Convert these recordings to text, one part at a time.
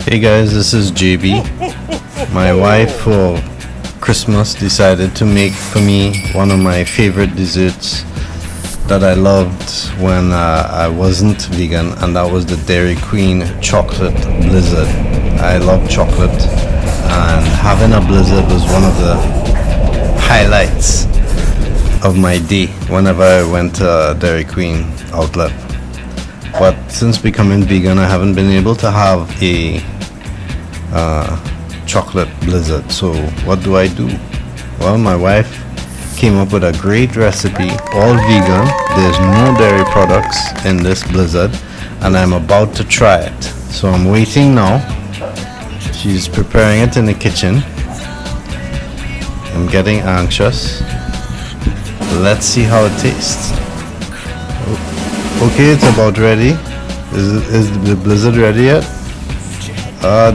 Hey guys, this is JB. My wife for Christmas decided to make for me one of my favorite desserts that I loved when I wasn't vegan, and that was the Dairy Queen chocolate blizzard. I love chocolate, and having a blizzard was one of the highlights of my day whenever I went to a Dairy Queen outlet. But since becoming vegan, I haven't been able to have a chocolate blizzard. So what do? Well, my wife came up with a great recipe, all vegan. There's no dairy products in this blizzard, and I'm about to try it. So I'm waiting now. She's preparing it in the kitchen. I'm getting anxious. Let's see how it tastes. Okay, it's about ready. Is the blizzard ready yet?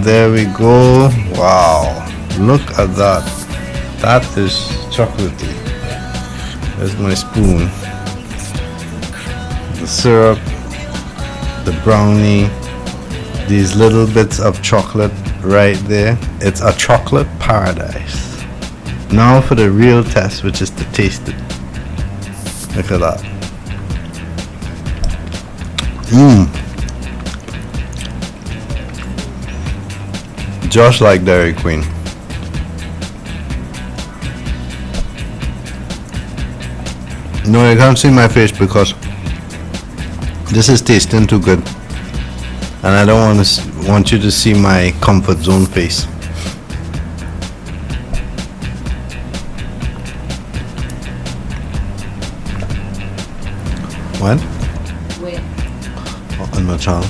There we go. Wow, look at that. That is chocolatey. There's my spoon. The syrup, the brownie, these little bits of chocolate right there. It's a chocolate paradise. Now for the real test, which is to taste it. Look at that. Just like Dairy Queen. No, you can't see my face because this is tasting too good, and I don't want you to see my comfort zone face. What? Where? On my channel.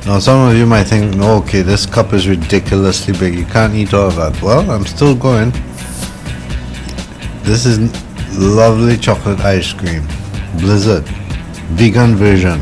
Now some of you might think, no, okay, this cup is ridiculously big, you can't eat all of that. Well, I'm still going. This is lovely chocolate ice cream blizzard, vegan version.